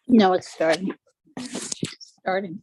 No, it's starting. Starting.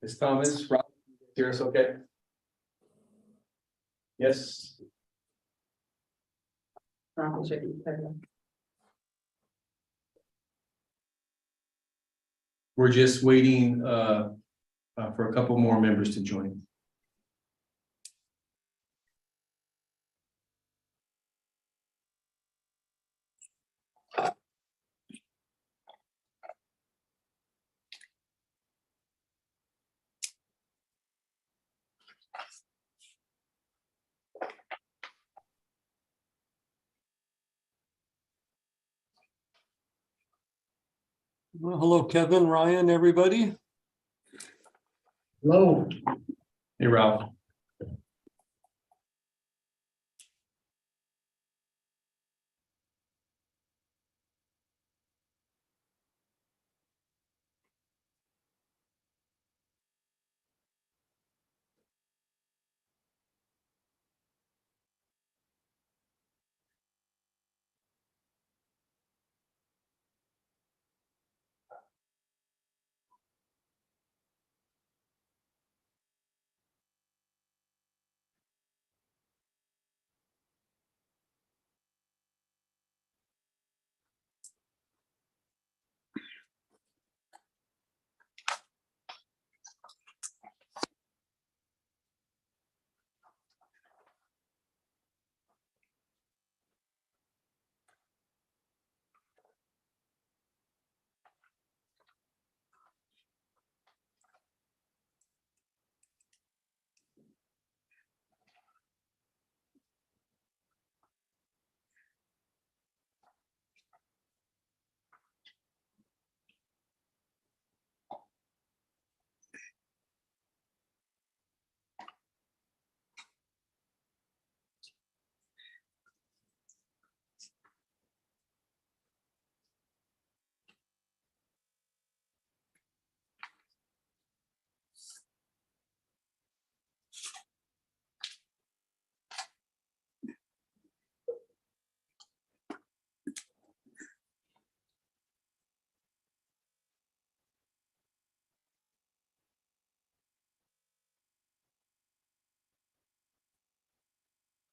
Ms. Thomas, Rob, hear us okay? Yes. We're just waiting for a couple more members to join. Well, hello, Kevin, Ryan, everybody. Hello. Hey, Ralph.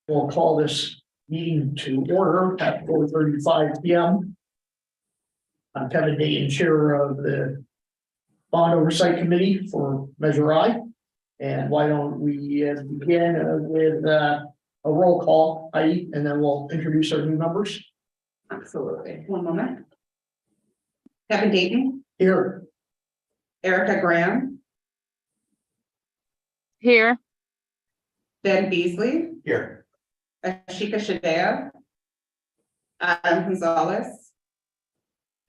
We'll call this meeting to order at 4:35 p.m. I'm Kevin Dayton, chair of the Bond Oversight Committee for Measure I. And why don't we begin with a roll call, Heidi, and then we'll introduce our new members. Absolutely. One moment. Kevin Dayton, Here. Erica Graham, Here. Ben Beasley, Here. Ashika Shadea, Adam Gonzalez,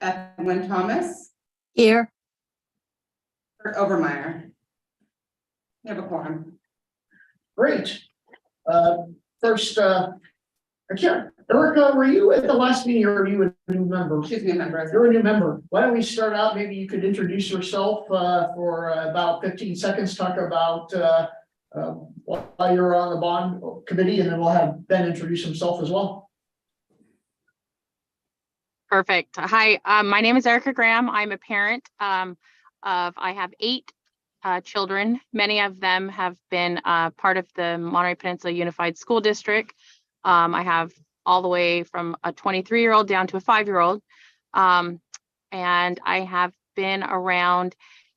Edwin Thomas, Here. Kurt Obermeyer. We have a quorum. Great. First, Erica, were you at the last meeting or are you a new member? She's a new member. You're a new member. Why don't we start out? Maybe you could introduce yourself for about 15 seconds, talk about why you're on the bond committee, and then we'll have Ben introduce himself as well. Perfect. Hi, my name is Erica Graham. I'm a parent I have 8 children. Many of them have been part of the Monterey Peninsula Unified School District. I have all the way from a 23-year-old down to a 5-year-old. And I have been around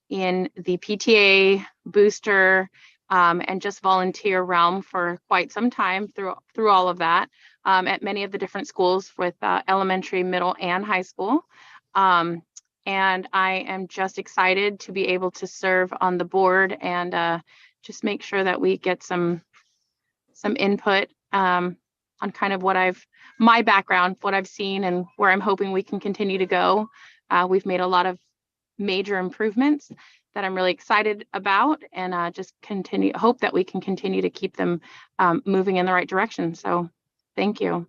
in the PTA, booster, and just volunteer realm for quite some time through all of that at many of the different schools with elementary, middle, and high school. and I am just excited to be able to serve on the board and just make sure that we get some input on kind of my background, what I've seen, and where I'm hoping we can continue to go. We've made a lot of major improvements that I'm really excited about, and just hope that we can continue to keep them moving in the right direction. So thank you.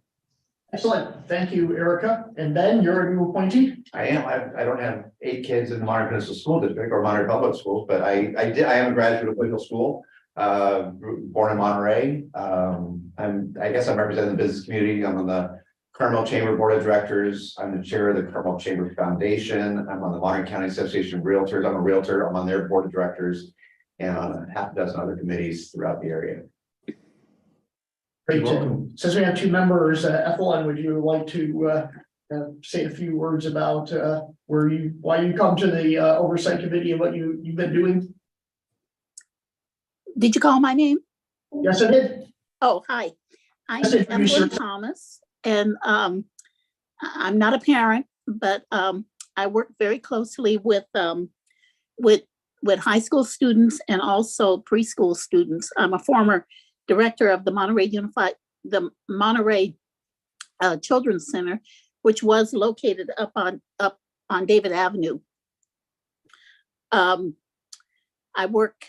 Excellent. Thank you, Erica. And Ben, you're a new appointee? I am. I don't have 8 kids in the Monterey Peninsula School District or Monterey Public Schools, but I am a graduate of Whitfield School, born in Monterey. I guess I'm representing the business community. I'm on the Carmel Chamber Board of Directors. I'm the chair of the Carmel Chamber Foundation. I'm on the Monterey County Association of Realtors. I'm a realtor. I'm on their board of directors and on a half dozen other committees throughout the area. Great. You're welcome. Since we have 2 members, Ethelyn, would you like to say a few words about why you come to the oversight committee and what you've been doing? Did you call my name? Yes, I did. Oh, hi. I'm Yes, introduce Evelyn yourself. Thomas, and I'm not a parent, but I work very closely with high school students and also preschool students. I'm a former director of the Monterey Children's Center, which was located up on David Avenue. I work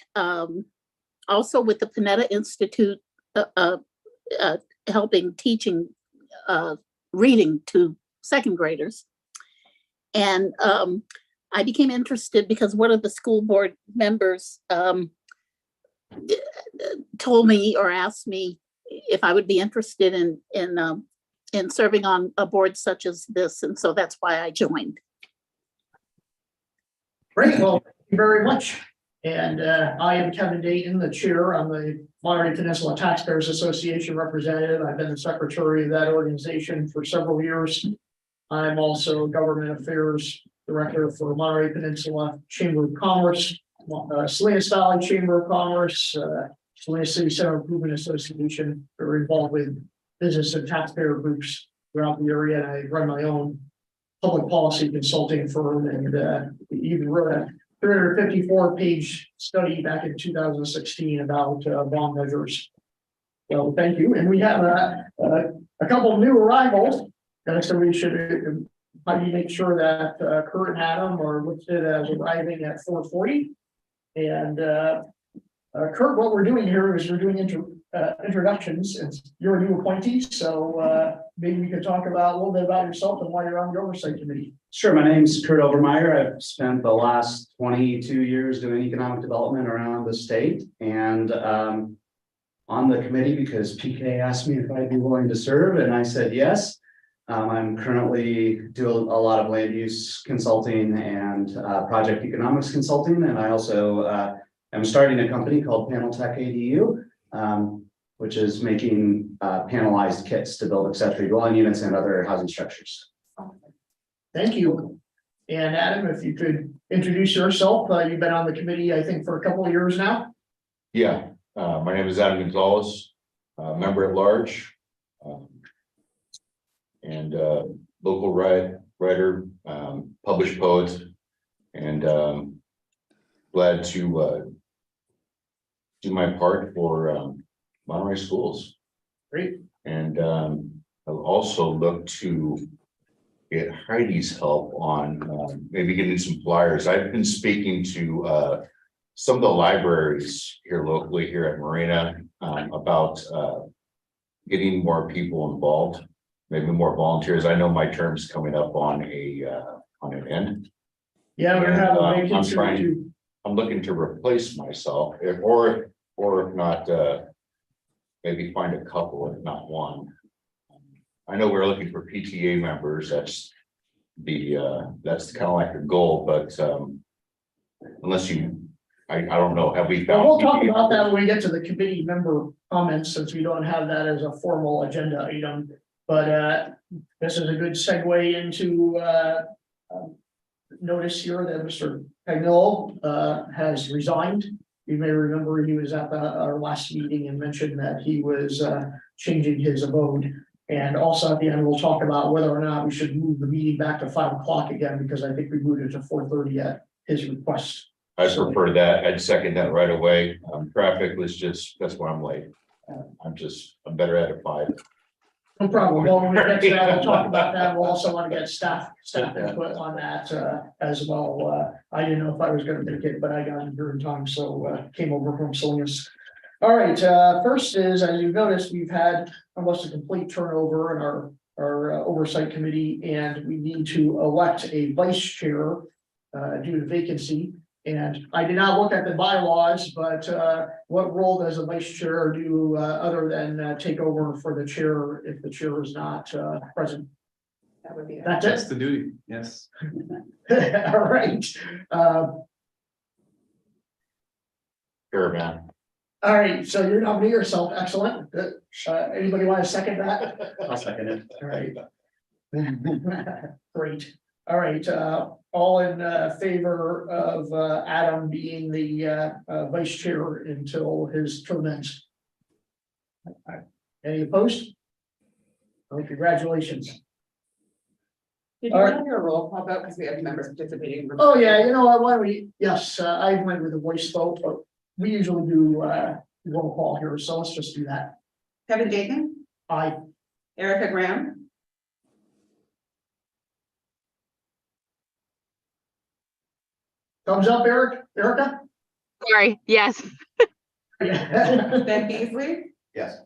also with the Panetta Institute, helping teaching reading to 2nd graders. And I became interested because one of the school board members told me or asked me if I would be interested in serving on a board such as this. And so that's why I joined. Great. Well, thank you very much. And I am Kevin Dayton, the chair. I'm the Monterey Peninsula Taxpayers Association representative. I've been the secretary of that organization for several years. I'm also government affairs director for Monterey Peninsula Chamber of Commerce, Salinas Valley Chamber of Commerce, Salinas City Center Improvement Association. We're involved with business and taxpayer groups throughout the area. And I run my own public policy consulting firm, and even wrote a 354-page study back in 2016 about bond measures. So thank you. And we have a couple of new arrivals. So we should probably make sure that Kurt and Adam are listed as arriving at 4:40. And Kurt, what we're doing here is we're doing introductions, and you're a new appointee. So maybe we could talk about a little bit about yourself and why you're on the oversight committee. Sure. My name's Kurt Overmeyer. I've spent the last 22 years doing economic development around the state, and on the committee because PK asked me if I'd be willing to serve, and I said yes. I'm currently doing a lot of land use consulting and project economics consulting, and I also am starting a company called Panel Tech ADU, which is making panelized kits to build accessory dwelling units and other housing structures. Thank you. And Adam, if you could introduce yourself. You've been on the committee, I think, for a couple of years now. Yeah, my name is Adam Gonzalez, member at large, and local writer, published poet, and glad to do my part for Monterey schools. Great. And I've also looked to get Heidi's help on maybe getting some flyers. I've been speaking to some of the libraries here locally here at Marina about getting more people involved, maybe more volunteers. I know my term's coming up on an end. Yeah, we're And, having a I'm vacancy trying- too. I'm looking to replace myself, or if not, maybe find a couple, if not one. I know we're looking for PTA members. That's kind of like a goal, but unless I don't know. Have we Well, found? we'll talk PTA about that members? when we get to the committee member comments, since we don't have that as a formal agenda item. But this is a good segue into notice here that Mr. Pagnol has resigned. You may remember he was at our last meeting and mentioned that he was changing his abode. And also at the end, we'll talk about whether or not we should move the meeting back to 5 o'clock again, because I think we moved it to 4:30 at his request. I prefer that. I'd second that right away. Traffic was just, that's why I'm late. I'm better at it 5. No problem. Well, when we get to that, we'll talk about that. We'll also want to get staff input on that as well. I didn't know if I was gonna make it, but I got in here in time, so came over from Salinas. All right, first is, as you noticed, we've had almost a complete turnover in our oversight committee, and we need to elect a vice chair due to vacancy. And I did not look at the bylaws, but what role does a vice chair do other than take over for the chair if the chair is not present? That would be it. That's That's it. the duty, yes. All right. Sure, man. All right, so you're nominating yourself. Excellent. Good. Anybody want to second that? I'll second it. All right. Great. All right, all in favor of Adam being the vice chair until his term ends? Any opposed? Well, congratulations. Did you All right. want your roll call vote, because we have members participating? Oh, yeah, you know what, why don't we, yes, I went with a voice vote, but we usually do roll call here, so let's just do that. Kevin Dayton, Aye. Erica Graham, Thumbs up, Erica? Sorry, yes. Ben Beasley, Yes.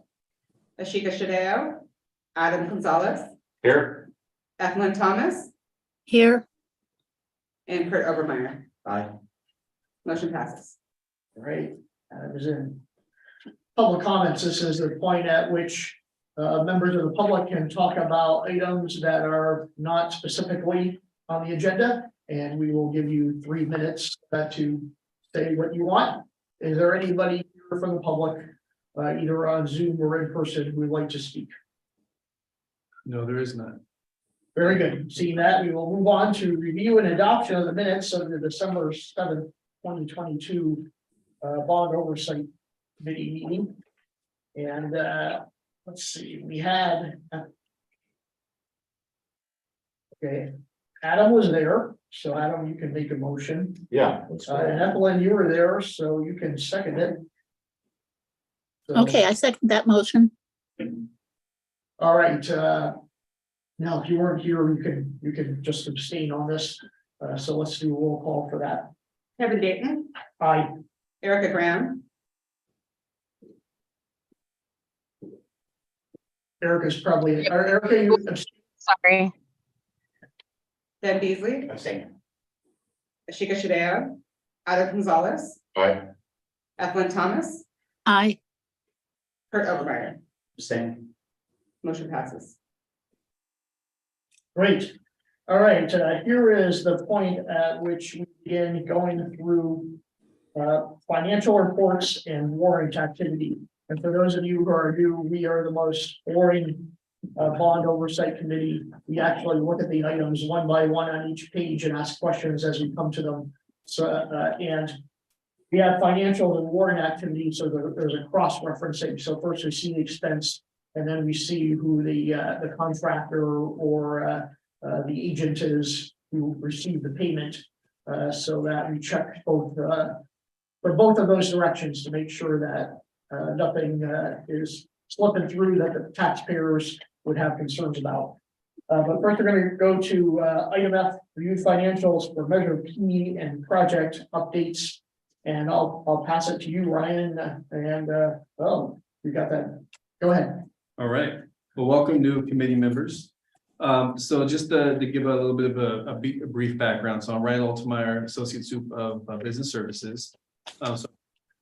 Ashika Shadeo, Adam Gonzalez, Here, Ethlyn Thomas, Here, and Kurt Obermeyer. Aye. Motion passes. Right, I was in public comments. This is the point at which members of the public can talk about items that are not specifically on the agenda, and we will give you 3 minutes to say what you want. Is there anybody here from the public, either on Zoom or in person, who would like to speak? No, there is none. Very good. Seeing that, we will move on to review and adoption of the minutes of the December 7th, 2022 bond oversight committee meeting. And let's see, we had okay, Adam was there, so Adam, you can make a motion. yeah. Let's go. And Evelyn, you were there, so you can second it. So, okay, I second that motion. all right, now, if you weren't here, you can just abstain on this. So let's do a roll call for that. Kevin Dayton, Aye. Erica Graham, Erica's probably, Erica, you abstain? Sorry. Ben Beasley, Abstain. Ashika Shadeo, Adam Gonzalez, Aye. Ethlyn Thomas, Aye, Kurt Obermeyer. Same. Motion passes. Great. All right, here is the point at which we begin going through financial reports and warrant activity. And for those of you who are new, we are the most boring bond oversight committee. We actually look at the items one by one on each page and ask questions as we come to them. So, and we have financial and warrant activity, so there's a cross-referencing. So first we see the expense, and then we see who the contractor or the agent is who received the payment, so that we check both for both of those directions to make sure that nothing is slipping through that the taxpayers would have concerns about. But first, we're going to go to item F, review financials for Measure P and project updates. And I'll pass it to you, Ryan. Oh, you got that. Go ahead. All right, well, welcome new committee members. So just to give a little bit of a brief background. So I'm Ryan Altemeyer, Associate Soup of Business Services. So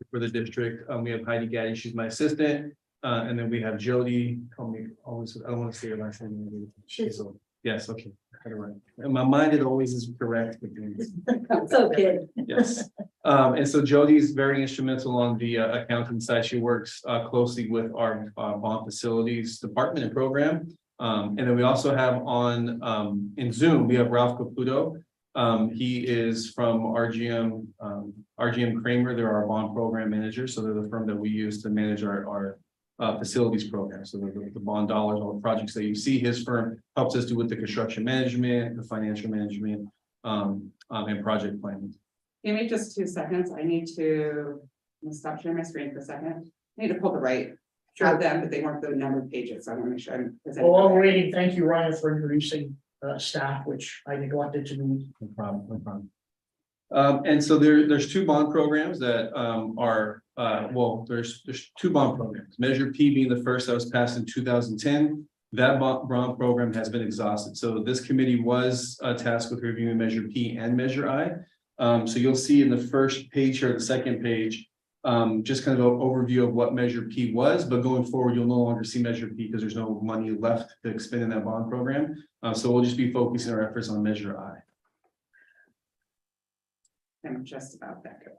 for the district, we have Heidi Gaddy, she's my assistant. And then we have Jody, call me always, I don't want to say her last name. Yes, okay. I got it right. And my mind, it always is correct. that's okay. Yes. And so Jody's very instrumental on the accounting side. She works closely with our bond facilities department and program. And then we also have on in Zoom, we have Ralph Caputo. He is from RGM Kramer. They're our bond program manager. So they're the firm that we use to manage our facilities program. So the bond dollars, all the projects that you see, his firm helps us do with the construction management, the financial management, and project planning. Give me just 2 seconds. I'm gonna stop sharing my screen for a second. I need to pull the right. Have them, but they weren't the numbered pages, so I want to make sure I'm. Well, while we're waiting, thank you, Ryan, for introducing staff, which I neglected to do. No problem, no problem. And so there's 2 bond programs that well, there's 2 bond programs. Measure P being the first that was passed in 2010. That bond program has been exhausted. So this committee was tasked with reviewing Measure P and Measure I. So you'll see in the first page or the second page, just kind of an overview of what Measure P was, but going forward, you'll no longer see Measure P because there's no money left to expend in that bond program. So we'll just be focusing our efforts on Measure I. I'm just about that good.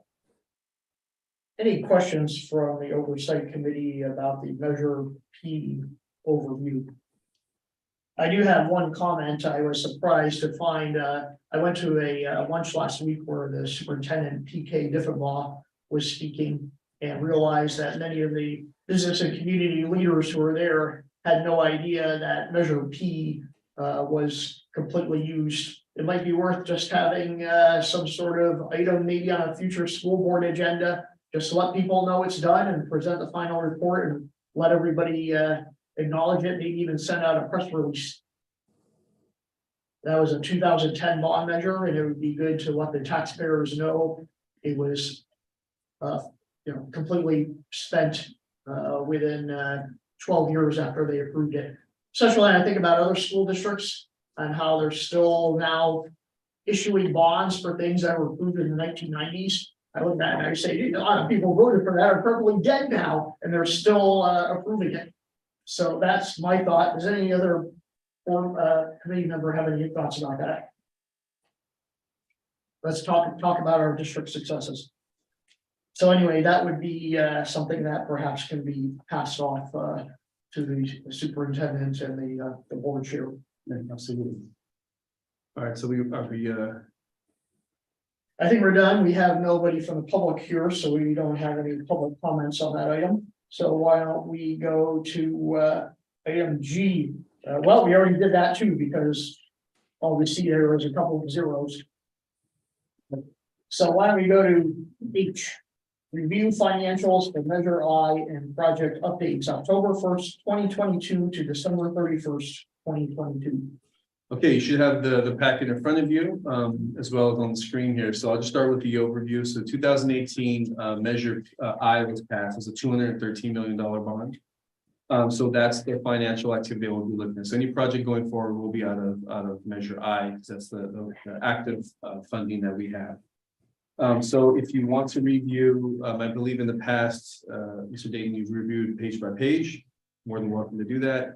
Any questions from the oversight committee about the Measure P overview? I do have one comment. I was surprised to find, I went to a lunch last week where the superintendent PK Diffenbaugh was speaking, and realized that many of the business and community leaders who were there had no idea that Measure P was completely used. It might be worth just having some sort of item maybe on a future school board agenda, just to let people know it's done and present the final report and let everybody acknowledge it, maybe even send out a press release. That was a 2010 bond measure, and it would be good to let the taxpayers know it was completely spent within 12 years after they approved it. Especially when I think about other school districts and how they're still now issuing bonds for things that were approved in the 1990s. I look back and I say, a lot of people voted for that are perfectly dead now, and they're still approving it. So that's my thought. Does any other committee member have any thoughts about that? Let's talk about our district successes. So anyway, that would be something that perhaps can be passed off to the superintendent and the board chair. Yeah, absolutely. All right, so I think we're done. We have nobody from the public here, so we don't have any public comments on that item. So why don't we go to item G? Well, we already did that too, because all we see there is a couple of zeros. So why don't we go to H? Review financials for Measure I and project updates, October 1st, 2022 to December 31st, 2022. okay, you should have the packet in front of you, as well as on the screen here. So I'll just start with the overview. So 2018 Measure I was passed as a $213 million bond. So that's the financial activity we'll be looking at. So any project going forward will be out of Measure I, because that's the active funding that we have. So if you want to review, I believe in the past, Mr. Dayton, you've reviewed page by page. More than welcome to do that.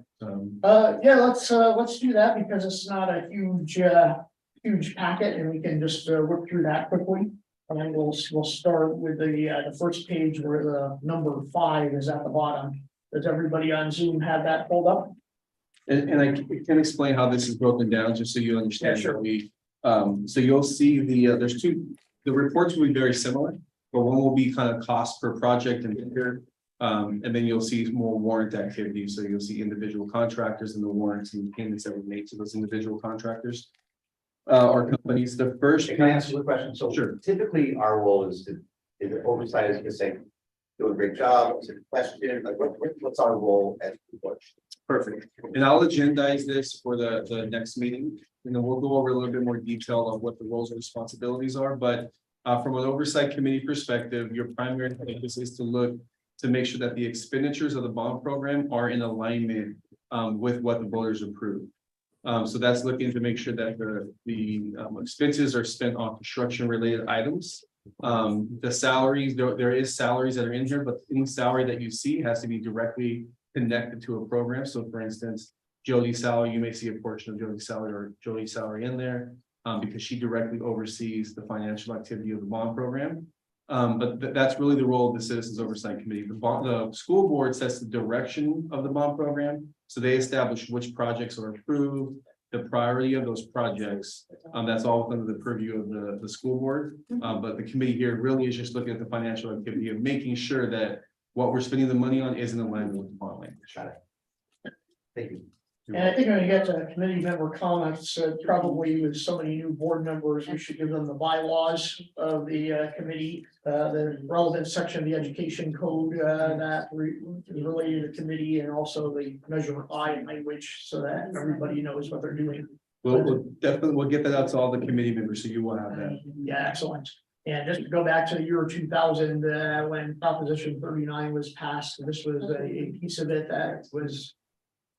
Yeah, let's do that, because it's not a huge packet, and we can just work through that quickly. And then we'll start with the first page where the number 5 is at the bottom. Does everybody on Zoom have that pulled up? And I can explain how this is broken down, just so you understand. Yeah, sure. So you'll see there's the reports will be very similar, but one will be kind of cost per project and then you'll see more warrant activity. So you'll see individual contractors and the warrants and payments that were made to those individual contractors or companies. The first. Can I ask you a question? So Sure. typically our role is to oversight is to say, do a great job, it's a question, like what's our role as the board? Perfect. And I'll agendize this for the next meeting, and then we'll go over a little bit more detail of what the roles and responsibilities are. But from an oversight committee perspective, your primary focus is to make sure that the expenditures of the bond program are in alignment with what the voters approved. So that's looking to make sure that the expenses are spent on construction related items. The salaries, there is salaries that are in here, but any salary that you see has to be directly connected to a program. So for instance, Jody's salary, you may see a portion of Jody's salary or Jody's salary in there because she directly oversees the financial activity of the bond program. But that's really the role of the Citizens Oversight Committee. The school board sets the direction of the bond program. So they establish which projects are approved, the priority of those projects. That's all within the purview of the school board. But the committee here really is just looking at the financial activity of making sure that what we're spending the money on isn't aligned with the bond language. Thank you. And I think when we get to committee member comments, probably with so many new board members, we should give them the bylaws of the committee. The relevant section of the education code that is related to the committee, and also the measure I language, so that everybody knows what they're doing. We'll definitely get that out to all the committee members, so you will have that. Yeah, excellent. And just to go back to the year 2000, when Proposition 39 was passed, this was a piece of it that was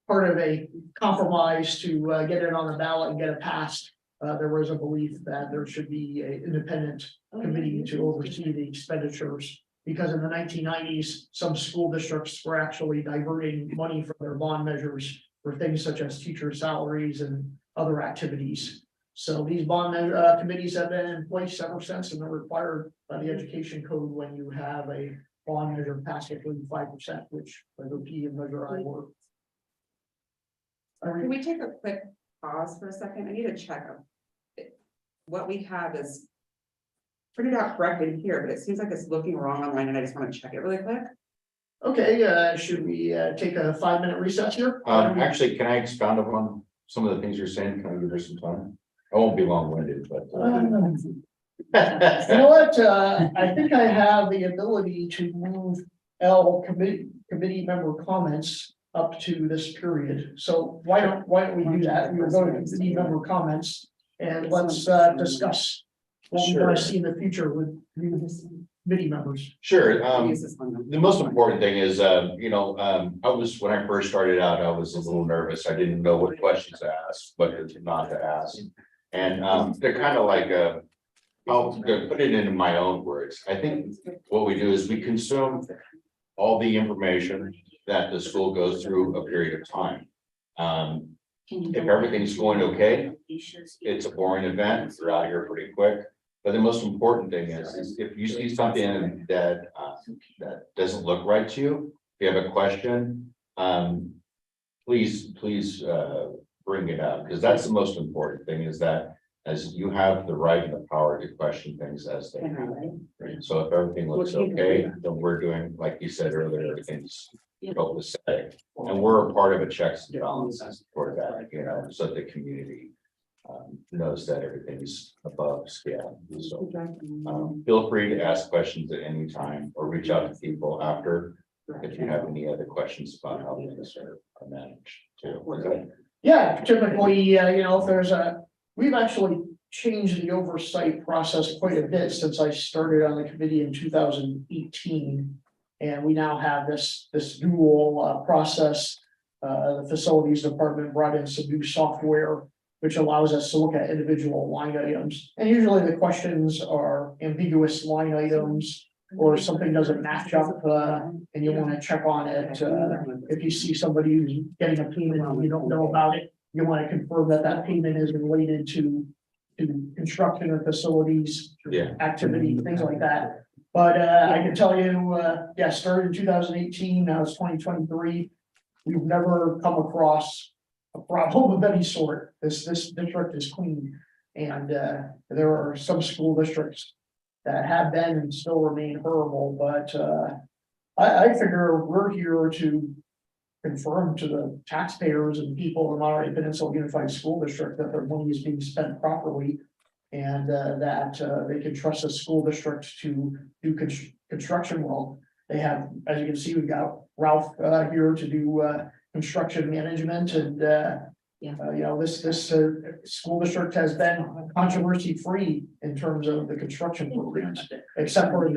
part of a compromise to get it on the ballot and get it passed. There was a belief that there should be an independent committee to oversee the expenditures. Because in the 1990s, some school districts were actually diverting money from their bond measures for things such as teacher salaries and other activities. So these bond committees have been in place ever since, and they're required by the education code when you have a bond measure past at 5%, which Measure P and Measure I were. Can we take a quick pause for a second? I need to check. What we have is printed out correctly here, but it seems like it's looking wrong online, and I just want to check it really quick. Okay, should we take a 5-minute recess here? Actually, can I expound upon some of the things you're saying? Can I give her some time? I won't be long-winded, but. You know what, I think I have the ability to move committee member comments up to this period. So why don't we do that? We'll go to committee member comments and let's discuss what we want to see in the future with new committee members. Sure, Use this one. the most important thing is, when I first started out, I was a little nervous. I didn't know what questions to ask, what not to ask. And they're kind of like I'll put it into my own words. I think what we do is we consume all the information that the school goes through a period of time. If everything's going okay, it's a boring event, we're out here pretty quick. But the most important thing is if you see something that doesn't look right to you, if you have a question, please bring it up, because that's the most important thing, is that as you have the right and the power to question things as they happen. So if everything looks okay, then we're doing, like you said earlier, everything's copacetic. And we're a part of a checks and balances for that, so the community knows that everything's above scale. So feel free to ask questions at any time or reach out to people after if you have any other questions about how things are managed too. Yeah, typically, if there's we've actually changed the oversight process quite a bit since I started on the committee in 2018. And we now have this dual process. The facilities department brought in some new software, which allows us to look at individual line items. And usually the questions are ambiguous line items, or something doesn't match up, and you want to check on it. If you see somebody who's getting a payment and you don't know about it, you want to confirm that that payment is related to construction or facilities activity, things like that. But I can tell you, started in 2018, now it's 2023. We've never come across a problem of any sort. This district is clean, and there are some school districts that have been and still remain horrible, but I figure we're here to confirm to the taxpayers and people in Monterey Peninsula Unified School District that their money is being spent properly, and that they can trust the school district to do construction well. They have, as you can see, we've got Ralph here to do construction management, and this school district has been controversy free in terms of the construction programs, except for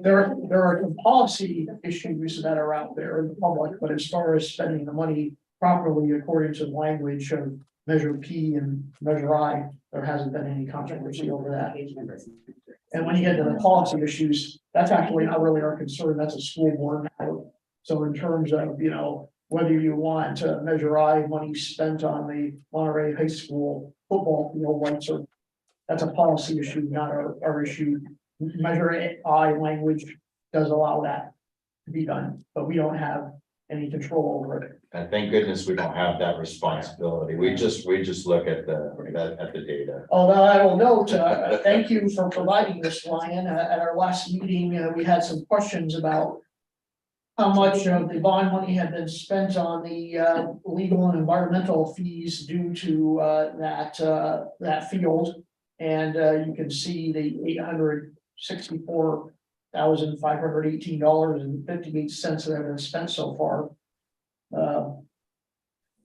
there are policy issues that are out there in the public, but as far as spending the money properly according to the language of Measure P and Measure I, there hasn't been any controversy over that. And when you get to the policy issues, that's actually not really our concern. That's a school board matter. So in terms of, whether you want to Measure I money spent on the Monterey High School football field lights, or that's a policy issue, not our issue. Measure I language does allow that to be done, but we don't have any control over it. And thank goodness we don't have that responsibility. We just look at the data. Although I will note, thank you for providing this, Ryan. At our last meeting, we had some questions about how much of the bond money had been spent on the legal and environmental fees due to that field. And you can see the $864,518.58 that have been spent so far.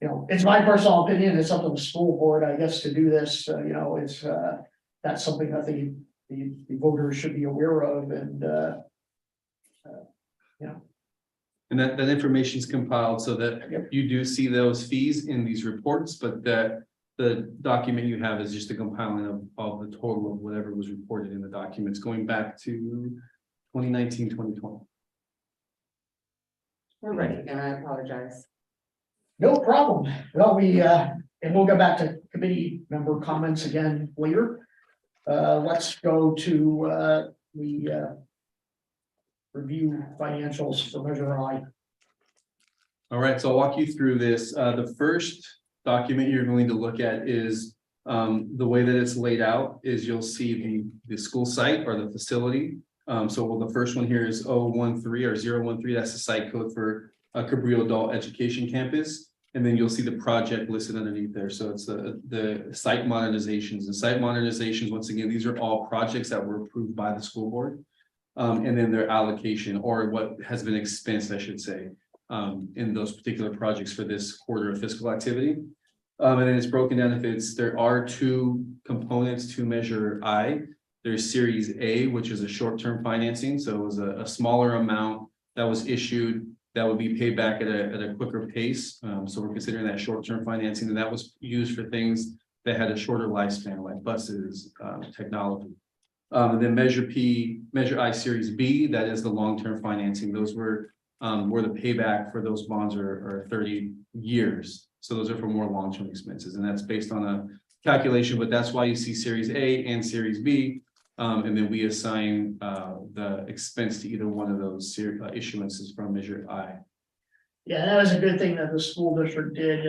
You know, it's my personal opinion, it's up to the school board, I guess, to do this, you know, it's that's something that the voters should be aware of, and And that information is compiled so that Yep. you do see those fees in these reports, but that the document you have is just a compiling of the total of whatever was reported in the documents going back to 2019, 2020. We're ready, and I apologize. no problem. Well, and we'll go back to committee member comments again later. Let's go to the review financials for Measure I. All right, so I'll walk you through this. The first document you're going to look at is the way that it's laid out is you'll see the school site or the facility. So the first one here is 013 or 013, that's the site code for Cabrillo Adult Education Campus. And then you'll see the project listed underneath there. So it's the site modernizations. The site modernizations, once again, these are all projects that were approved by the school board. And then their allocation, or what has been expensed, I should say, in those particular projects for this quarter of fiscal activity. And then it's broken down there are two components to Measure I. There's Series A, which is a short-term financing. So it was a smaller amount that was issued that would be paid back at a quicker pace. So we're considering that short-term financing, and that was used for things that had a shorter lifespan, like buses, technology. And then Measure I Series B, that is the long-term financing. Those were where the payback for those bonds are 30 years. So those are for more long-term expenses, and that's based on a calculation, but that's why you see Series A and Series B. And then we assign the expense to either one of those issuances from Measure I. Yeah, that was a good thing that the school district did,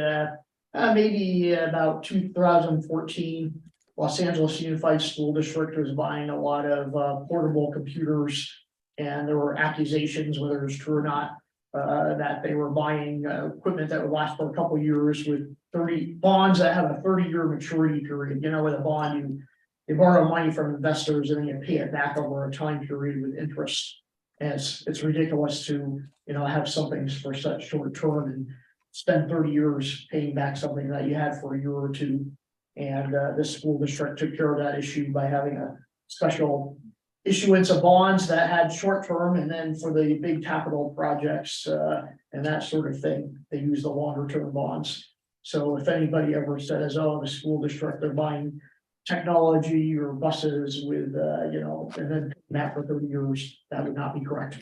maybe about 2014. Los Angeles Unified School District was buying a lot of portable computers, and there were accusations, whether it's true or not, that they were buying equipment that would last for a couple of years with 30 bonds that have a 30-year maturity period. You know, with a bond, you borrow money from investors and then you pay it back over a time period with interest. And it's ridiculous to, you know, have something for such short term and spend 30 years paying back something that you had for a year or two. And this school district took care of that issue by having a special issuance of bonds that had short term, and then for the big capital projects and that sort of thing, they use the longer term bonds. So if anybody ever says, oh, the school district, they're buying technology or buses with, you know, and then that for 30 years, that would not be correct.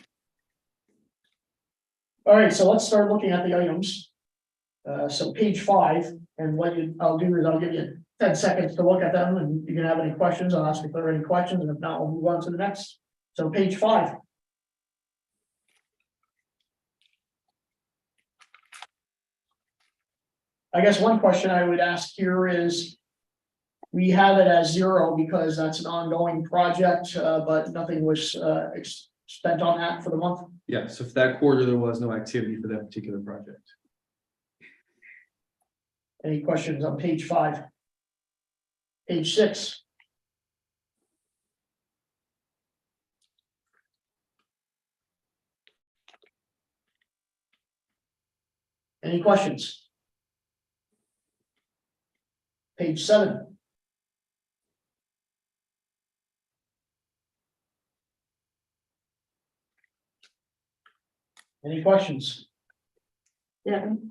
All right, so let's start looking at the items. So page 5, and what I'll do is I'll give you 10 seconds to look at them, and you can have any questions. I'll ask if there are any questions, and if not, we'll move on to the next. So page 5. I guess one question I would ask here is, we have it as 0 because that's an ongoing project, but nothing was spent on that for the month. Yeah, so for that quarter, there was no activity for that particular project. Any questions on page 5? Page 6. Any questions? Page 7. Any questions? Devin,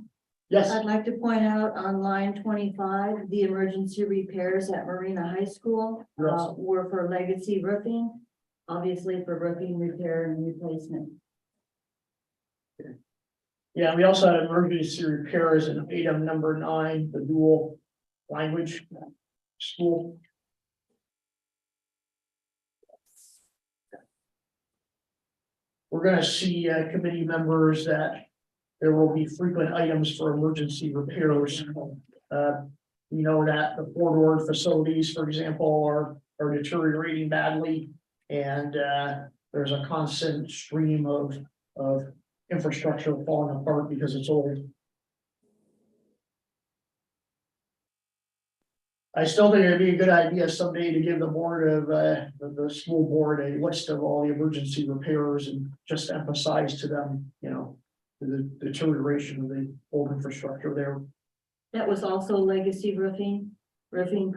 Yes. I'd like to point out on line 25, the emergency repairs at Marina High School Yes. were for legacy roofing, obviously for roofing repair and replacement. Yeah, we also had emergency repairs in item number 9, the dual language school. We're going to see committee members that there will be frequent items for emergency repairs. You know that the four-door facilities, for example, are deteriorating badly, and there's a constant stream of infrastructure falling apart because it's old. I still think it'd be a good idea someday to give the board of, the school board a list of all the emergency repairs and just emphasize to them, you know, the deterioration of the old infrastructure there. That was also legacy roofing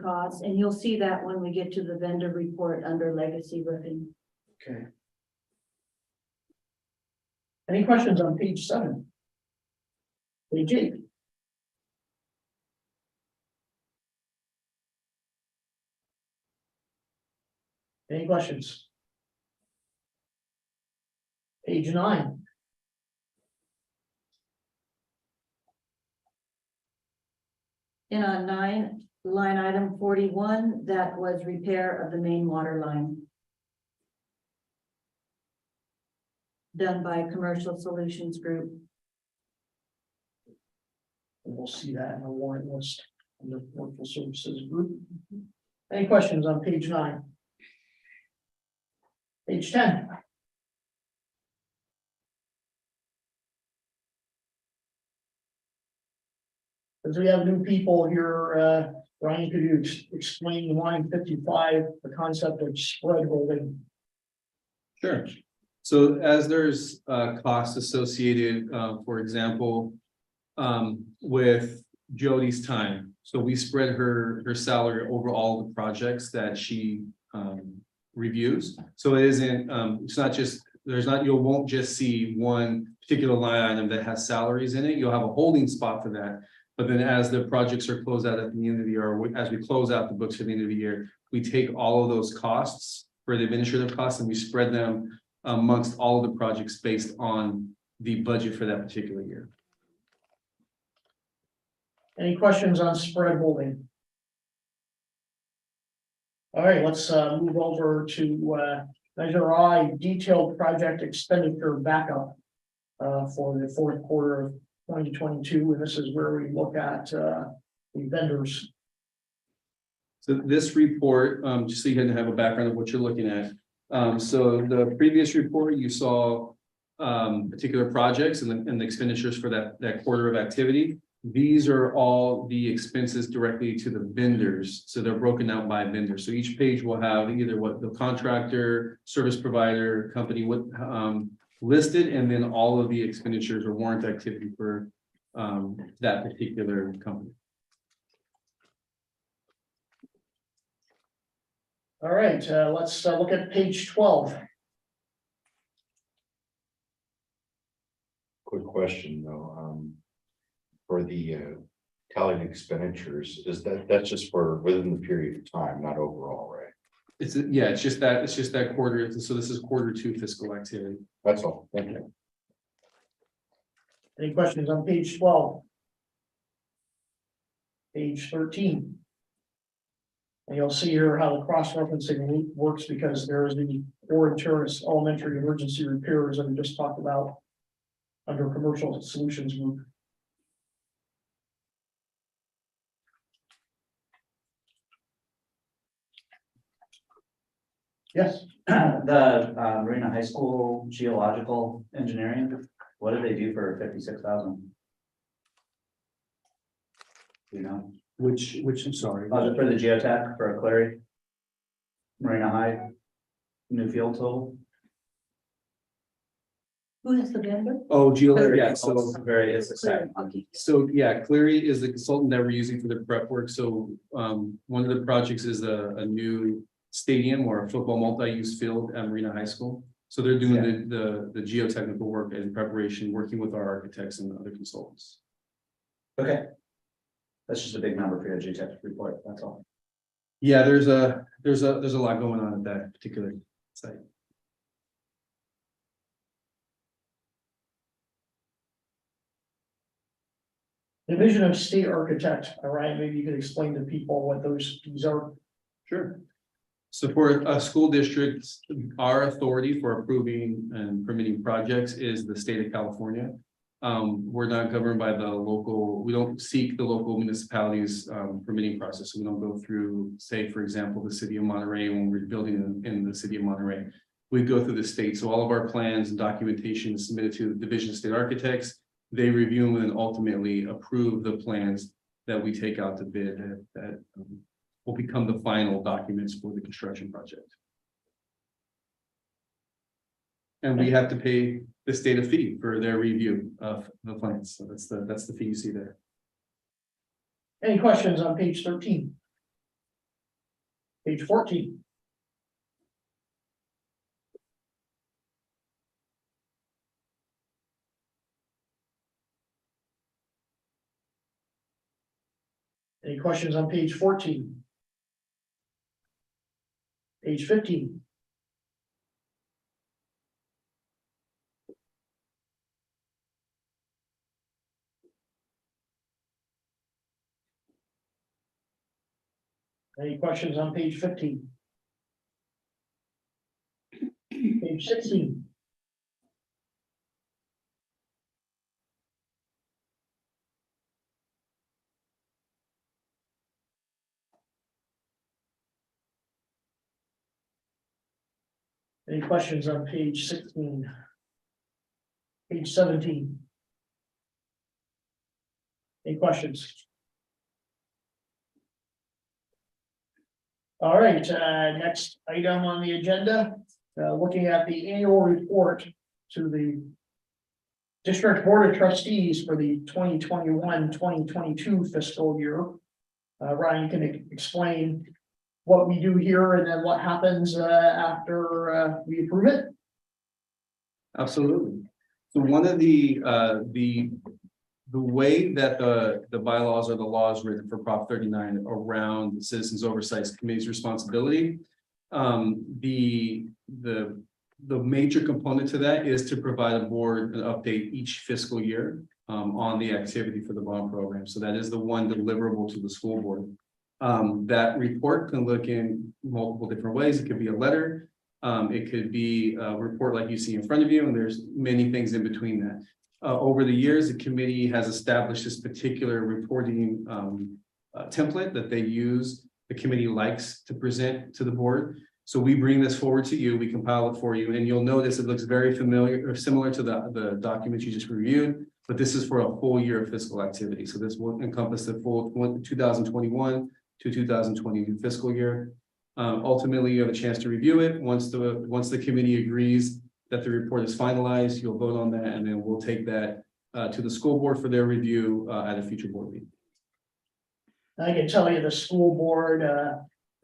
costs, and you'll see that when we get to the vendor report under legacy roofing. Okay. Any questions on page 7? Page 8. Any questions? Page 9. And on 9, line item 41, that was repair of the main water line. Done by Commercial Solutions Group. We'll see that in the warrant list under commercial services group. Any questions on page 9? Page 10. As we have new people here, Ryan, could you explain line 55, the concept of spread holding? Sure. So as there's costs associated, for example, with Jody's time. So we spread her salary over all the projects that she reviews. So it isn't, it's not just, you won't just see one particular line item that has salaries in it. You'll have a holding spot for that. But then as the projects are closed out at the end of the year, or as we close out the books for the end of the year, we take all of those costs for the administrative costs and we spread them amongst all of the projects based on the budget for that particular year. Any questions on spread holding? All right, let's move over to measure I, detailed project expenditure backup for the fourth quarter of 2022, and this is where we look at the vendors. So this report, just so you can have a background of what you're looking at. So the previous report, you saw particular projects and the expenditures for that quarter of activity. These are all the expenses directly to the vendors. So they're broken out by vendor. So each page will have either what the contractor, service provider, company with listed, and then all of the expenditures or warrant activity for that particular company. All right, let's look at page 12. Quick question though, for the tallied expenditures, that's just for within the period of time, not overall, right? It's just that quarter. So this is Q2 fiscal activity. That's all. Thank you. Any questions on page 12? Page 13. And you'll see here how the cross-referencing works because there is the Warren Terrace Elementary Emergency Repairs that we just talked about under Commercial Solutions Group. Yes. The Marina High School geological engineering, what did they do for 56,000? You know, Which I'm sorry. for the geotech for Clary, Marina High, new field total. Who is the vendor? Oh, yeah, It's the same. so yeah, Cleary is the consultant that we're using for the prep work. So one of the projects is a new stadium or a football multi-use field at Marina High School. So they're doing the geotechnical work in preparation, working with our architects and other consultants. Okay. That's just a big number for your geotech report, that's all. Yeah, there's a lot going on at that particular site. Division of State Architect, Ryan, maybe you could explain to people what these are. Sure. So for a school district, our authority for approving and permitting projects is the state of California. We're not governed by the local, we don't seek the local municipalities permitting process. So we don't go through, say, for example, the city of Monterey when we're building in the city of Monterey. we go through the state. So all of our plans and documentation is submitted to the Division of State Architects. They review them and ultimately approve the plans that we take out to bid that will become the final documents for the construction project. And we have to pay the state a fee for their review of the plans. So that's the fee you see there. Any questions on page 13? Page 14? Any questions on page 14? Page 15? Any questions on page 15? Page 16? Any questions on page 16? Page 17? Any questions? All right, next item on the agenda, looking at the annual report to the District Board of Trustees for the 2021-2022 fiscal year. Ryan can explain what we do here and then what happens after we approve it. Absolutely. So one of the way that the bylaws or the laws written for Prop 39 around the Citizens Oversight Committee's responsibility, the major component to that is to provide a board an update each fiscal year on the activity for the bond program. So that is the one deliverable to the school board. That report can look in multiple different ways. It could be a letter. It could be a report like you see in front of you, and there's many things in between that. Over the years, the committee has established this particular reporting template that they use. The committee likes to present to the board. So we bring this forward to you, we compile it for you, and you'll notice it looks very familiar or similar to the documents you just reviewed, but this is for a full year of fiscal activity. So this will encompass the full 2021 to 2022 fiscal year. Ultimately, you have a chance to review it. Once the committee agrees that the report is finalized, you'll vote on that, and then we'll take that to the school board for their review at a future board meeting. I can tell you the school board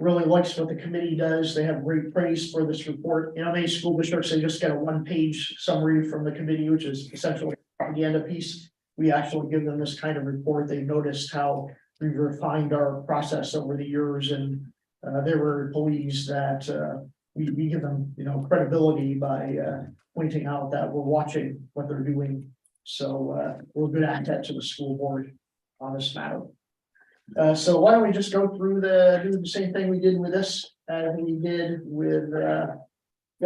really likes what the committee does. They have great praise for this report. You know, many school districts, they just get a one-page summary from the committee, which is essentially propaganda piece. We actually give them this kind of report. They noticed how we refined our process over the years, and they were pleased that we give them, you know, credibility by pointing out that we're watching what they're doing. So we're a good asset to the school board on this matter. So why don't we just go through do the same thing we did with this as we did with the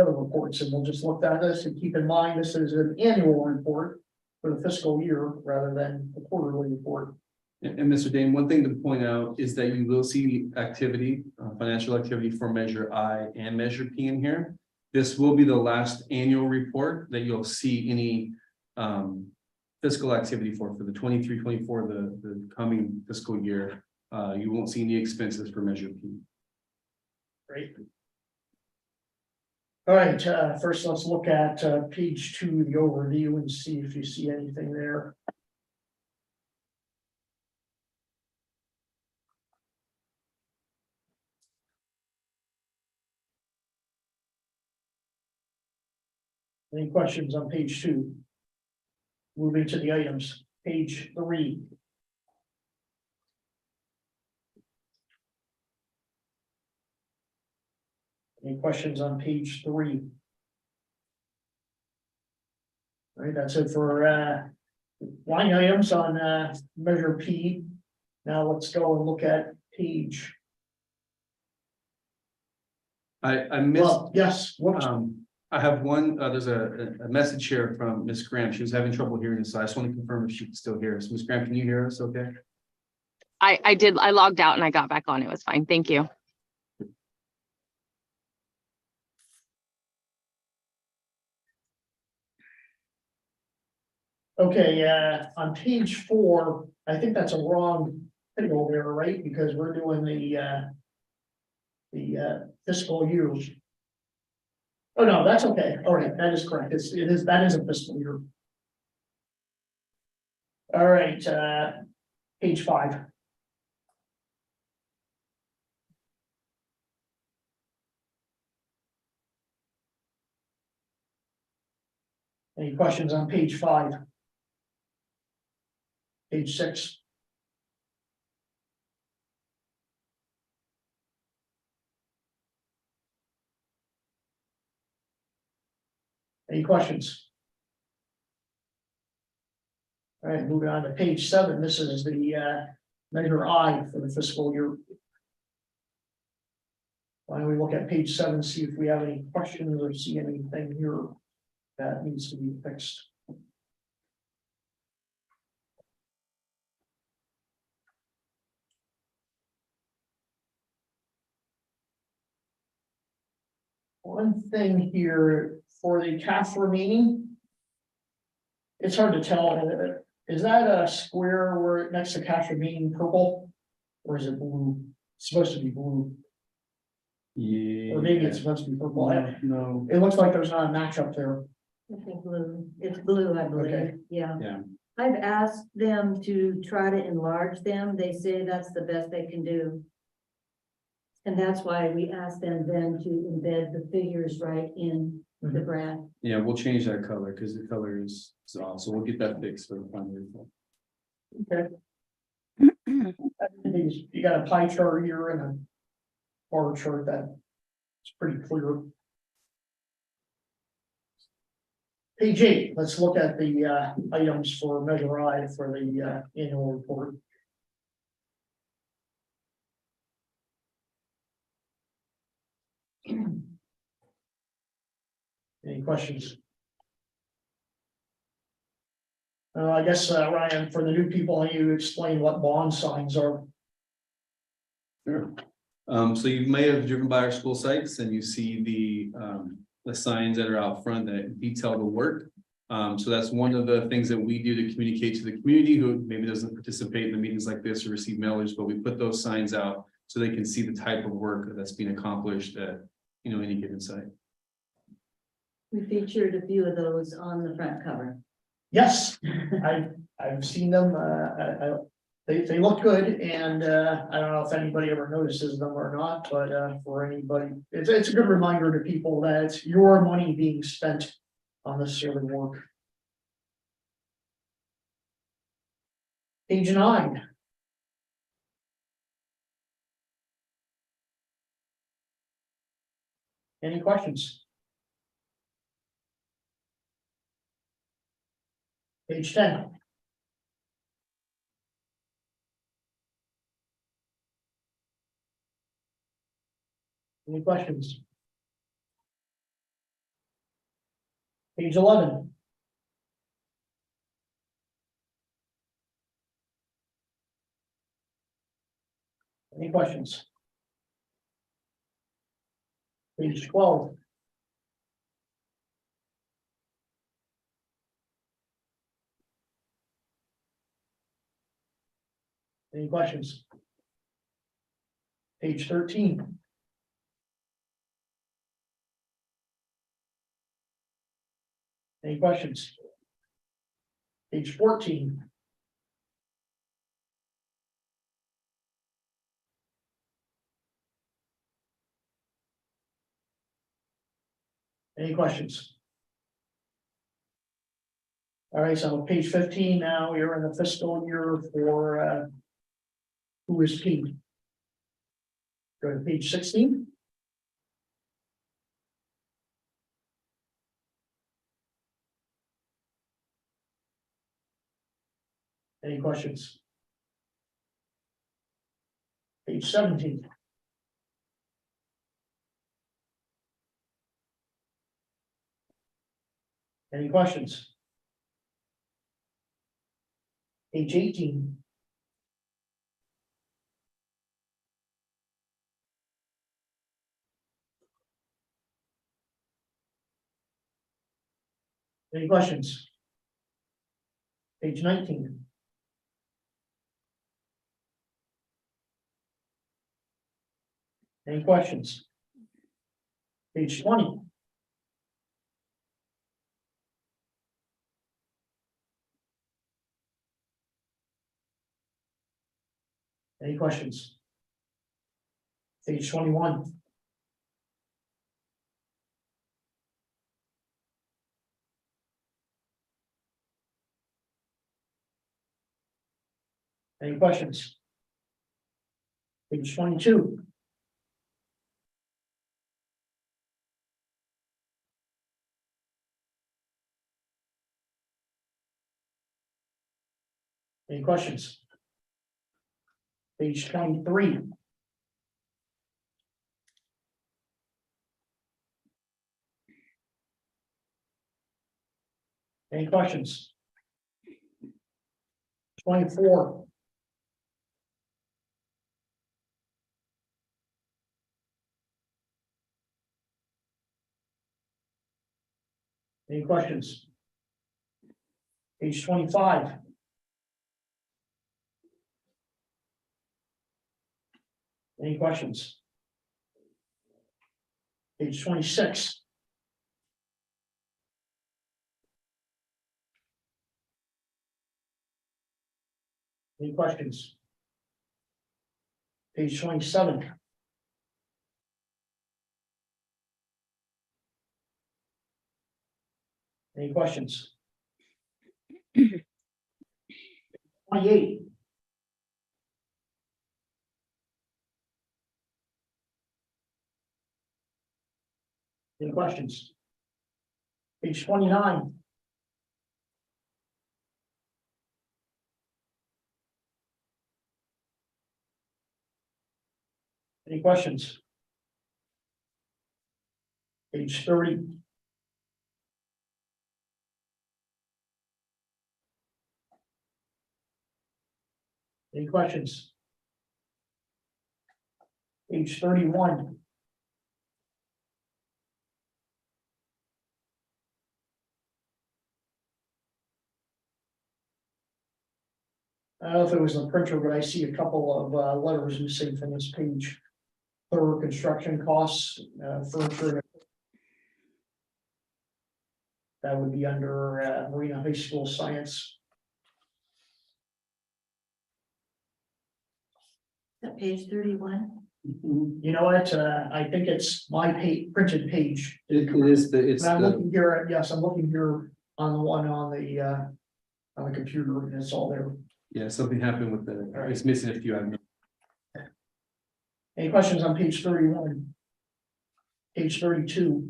other reports, and we'll just look at this and keep in mind this is an annual report for the fiscal year rather than a quarterly report. And Mr. Dane, one thing to point out is that you will see activity, financial activity for Measure I and Measure P in here. This will be the last annual report that you'll see any fiscal activity for the 23-24, the coming fiscal year. You won't see any expenses for Measure P. Great. All right, first let's look at page 2, the overview, and see if you see anything there. Any questions on page 2? Moving to the items, page 3. Any questions on page 3? All right, that's it for line items on Measure P. Now let's go and look at page. I missed. Well, yes, whoops. I have one, there's a message here from Ms. Graham. She was having trouble hearing us, so I just want to confirm if she can still hear us. Ms. Graham, can you hear us okay? I did, I logged out and I got back on. It was fine. Thank you. Okay, on page 4, I think that's a wrong thing over there, right? Because we're doing the fiscal year. Oh, no, that's okay. All right, that is correct. That is a fiscal year. All right, page 5. Any questions on page 5? Page 6? Any questions? All right, moving on to page 7. This is the measure I for the fiscal year. Why don't we look at page 7, see if we have any questions or see anything here that needs to be fixed. One thing here for the CAFR meeting. It's hard to tell. Is that a square where next to CAFR meeting purple? Or is it blue? It's supposed to be blue, Yeah. or maybe it's supposed to be purple. No. It looks like there's not a match up there. I think blue, it's blue, I Okay. believe, yeah. Yeah. I've asked them to try to enlarge them, they say that's the best they can do. And that's why we asked them then to embed the figures right in the graph. Yeah, we'll change that color because the color is off, so we'll get that fixed for the final report. You got a pie chart here and a bar chart that's pretty clear. Page 8, let's look at the items for measure I for the annual report. Any questions? I guess, Ryan, for the new people, you explain what bond signs are. Sure. So you may have driven by our school sites and you see the signs that are out front that detail the work. So that's one of the things that we do to communicate to the community who maybe doesn't participate in the meetings like this or receive mailers, but we put those signs out so they can see the type of work that's being accomplished at, any given site. We featured a few of those on the front cover. Yes, I've seen them, they look good, and I don't know if anybody ever notices them or not, but for anybody, it's a good reminder to people that it's your money being spent on this sort of work. Page 9. Any questions? Page 10. Any questions? Page 11. Any questions? Page 12. Any questions? Page 13. Any questions? Page 14. Any questions? All right, so page 15 now, we're in the fiscal year for who is Pete? Go to page 16. Any questions? Page 17. Any questions? Page 18. Any questions? Page 19. Any questions? Page 20. Any questions? Page 21. Any questions? Page 22. Any questions? Page 23. Any questions? 24. Any questions? Page 25. Any questions? Page 26. Any questions? Page 27. Any questions? 28. Any questions? Page 29. Any questions? Page 30. Any questions? Page 31. I don't know if it was the printer, but I see a couple of letters missing from this page. Thorough construction costs, furniture. That would be under Marina High School Science. That page 31. You know what, I think it's my printed page. It is it's And I'm the, looking here, yes, I'm looking here on the one on the computer, and it's all there. yeah, something happened with it's missing a few items. Any questions on page 31? Page 32.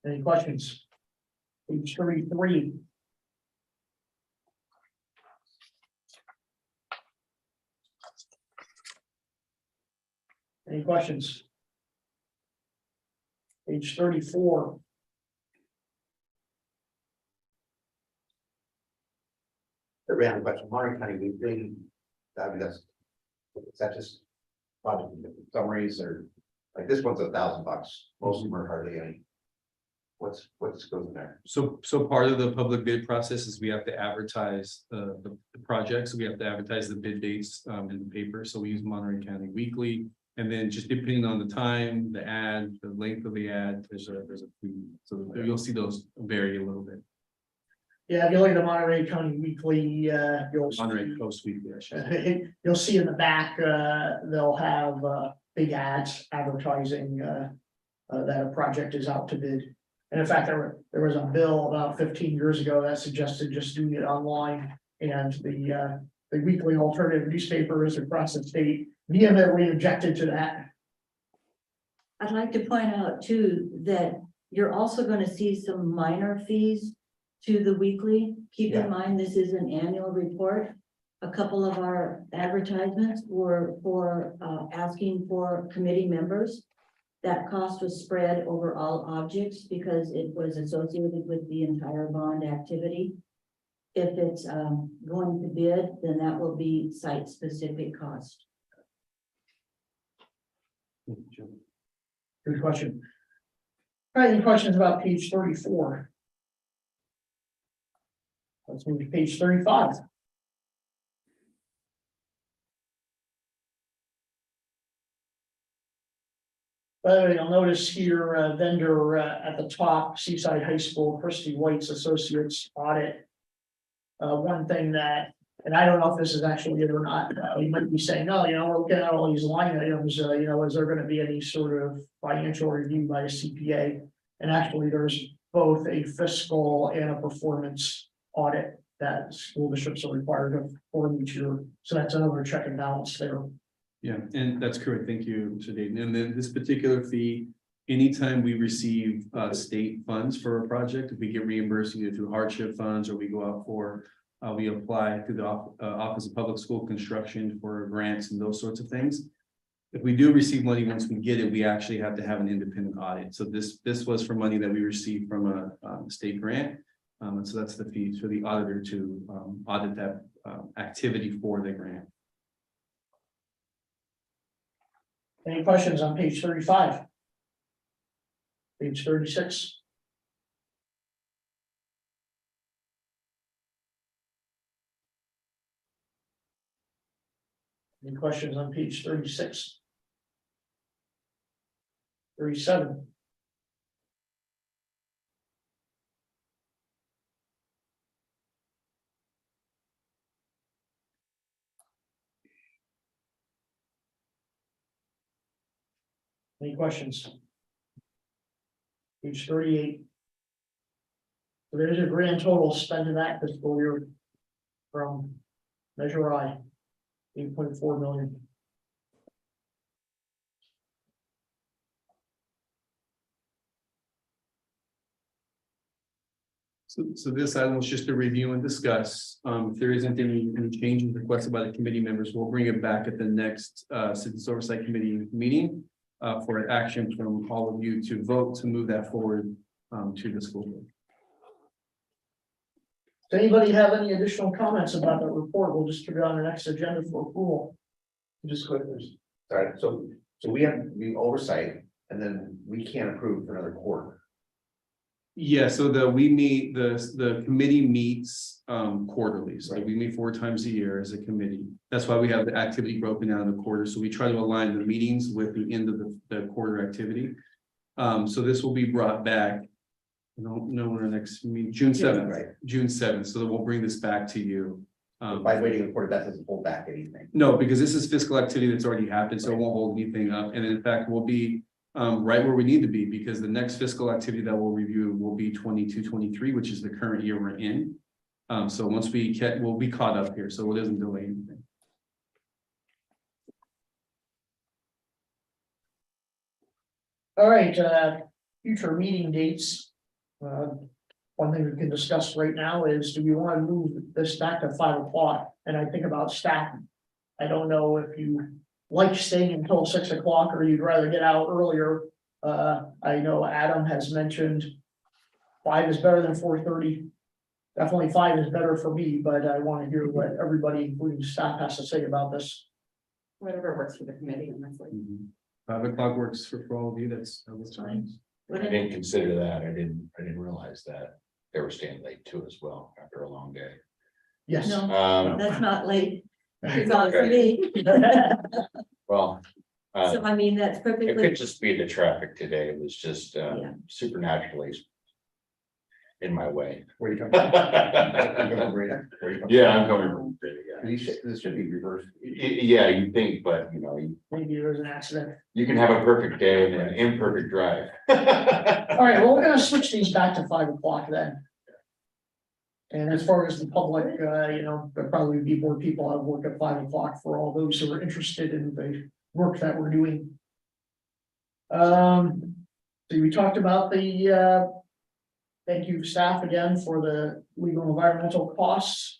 Any questions? Page 33. Any questions? Page 34. The random question, Monterey County Weekly, I mean, is that just project summaries or, like, this one's $1,000, most of them are hardly any. What's goes in there? So part of the public bid process is we have to advertise the projects. We have to advertise the bid dates in the paper. So we use Monterey County Weekly. And then just depending on the time, the ad, the length of the ad, there's a fee. So you'll see those vary a little bit. Yeah, if you look at the Monterey County Weekly, you'll Monterey see, Coast Weekly, I should say. you'll see in the back, they'll have big ads advertising that a project is out to bid. And in fact, there was a bill about 15 years ago that suggested just doing it online, and the weekly alternative newspapers across the state vehemently objected to that. I'd like to point out too, that you're also going to see some minor fees to the weekly. Keep Yeah. in mind, this is an annual report. A couple of our advertisements were for asking for committee members. That cost was spread over all objects because it was associated with the entire bond activity. If it's going to bid, then that will be site-specific cost. Good question. All right, any questions about page 34? Let's move to page 35. By the way, you'll notice here, vendor at the top, Seaside High School, Christy White's Associates Audit. One thing that, and I don't know if this is actually it or not, you might be saying, no, we're looking at all these line items, is there gonna be any sort of financial review by a CPA? And actually, there's both a fiscal and a performance audit that school districts are required to perform each year. So that's another check and balance there. Yeah, and that's correct. Thank you, Mr. Dayton. And then this particular fee, anytime we receive state funds for a project, if we get reimbursed either through hardship funds or we go out for, we apply through the Office of Public School Construction for grants and those sorts of things. If we do receive money, once we get it, we actually have to have an independent audit. So this was for money that we received from a state grant. And so that's the fee for the auditor to audit that activity for the grant. Any questions on page 35? Page 36? Any questions on page 36? 37? Any questions? Page 38. So there's a grand total spent in that fiscal year from Measure I, 8.4 million. So this item was just a review and discuss. If there isn't any changes requested by the committee members, we'll bring it back at the next Citizens Oversight Committee meeting for action from all of you to vote to move that forward to the school board. Does anybody have any additional comments about the report? We'll just put it on the next agenda for approval. Just quick, sorry, so we have the oversight and then we can't approve for another quarter. Yeah, so the committee meets quarterly, so we meet 4 times a year as a committee. That's why we have the activity broken down in the quarter, so we try to align the meetings with the end of the quarter activity. So this will be brought back. I don't know when our next meeting, June 7th, Right. June 7th, so we'll bring this back to you. By waiting a quarter, that doesn't hold back anything. No, because this is fiscal activity that's already happened, so it won't hold anything up, and in fact, we'll be right where we need to be, because the next fiscal activity that we'll review will be 22-23, which is the current year we're in. So once we'll be caught up here, so it doesn't delay anything. All right, future meeting dates. One thing we can discuss right now is, do we want to move this back to 5 o'clock? And I think about staff. I don't know if you like staying until 6 o'clock or you'd rather get out earlier. I know Adam has mentioned 5 is better than 4:30. Definitely 5 is better for me, but I want to hear what everybody, including staff, has to say about this. Whatever works for the committee, honestly. 5 o'clock works for all of you, that's fine. I didn't consider that. I didn't realize that they were staying late too as well after a long day. Yes. No, Um, that's not late. Okay. Not for me. well, So I mean, that's it perfectly. could just be the traffic today. It was just Yeah. supernaturally in my way. Where you come from? Where you come Yeah, from? I'm coming from. This should be reversed. Yeah, you think, but Maybe there was an accident. you can have a perfect day and an imperfect drive. All right, well, we're gonna switch these back to 5 o'clock then. And as far as the public, there'll probably be more people at work at 5 o'clock for all those who are interested in the work that we're doing. So we talked about the, thank you staff again for the legal environmental costs.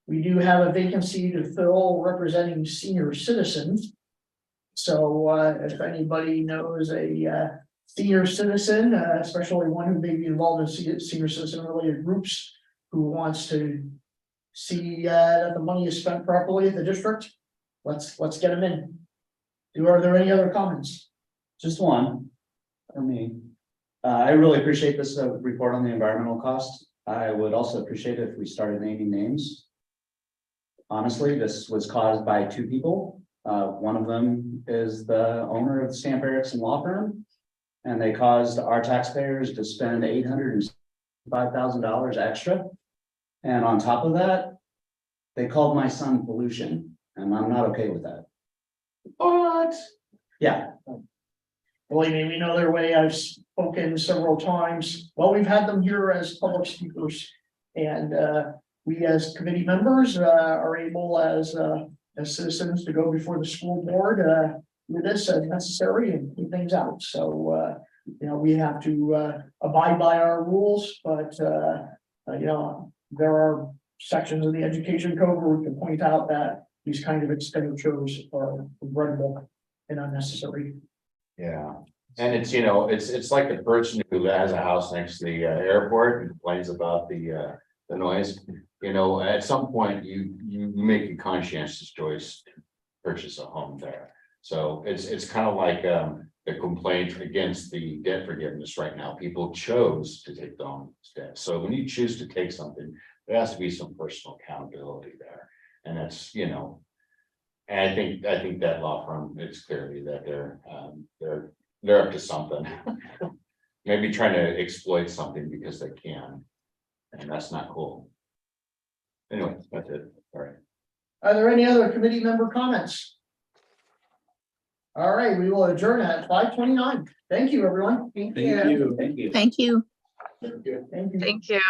We do have a vacancy to fill representing senior citizens. So if anybody knows a senior citizen, especially one who may be involved in senior citizen related groups, who wants to see that the money is spent properly at the district, let's get them in. Are there any other comments? Just one for me. I really appreciate this report on the environmental cost. I would also appreciate it if we started naming names. Honestly, this was caused by two people. One of them is the owner of the Stamp Erickson Law Firm. And they caused our taxpayers to spend $805,000 extra. And on top of that, they called my son pollution, and I'm not okay with that. What? Yeah, Believe me, we know their way. I've spoken several times. Well, we've had them here as public speakers. And we as committee members are able as citizens to go before the school board with this as necessary and keep things out. So you know, we have to abide by our rules, but you know, there are sections of the education code where we can point out that these kind of expenditures are regrettable and unnecessary. Yeah, and it's, you know, it's like the person who has a house next to the airport and complains about the noise. You know, at some point, you make a conscientious choice to purchase a home there. So it's kind of like the complaint against the debt forgiveness right now. People chose to take the home debt. So when you choose to take something, there has to be some personal accountability there. And that's, you know, and I think that law firm, it's clearly that they're up to something. Maybe trying to exploit something because they can. And that's not cool. Anyway, that's it. All right. Are there any other committee member comments? All right, we will adjourn at 5:29. Thank you, everyone. Thank Thank you. you. thank you. Thank you. Thank you. Thank you.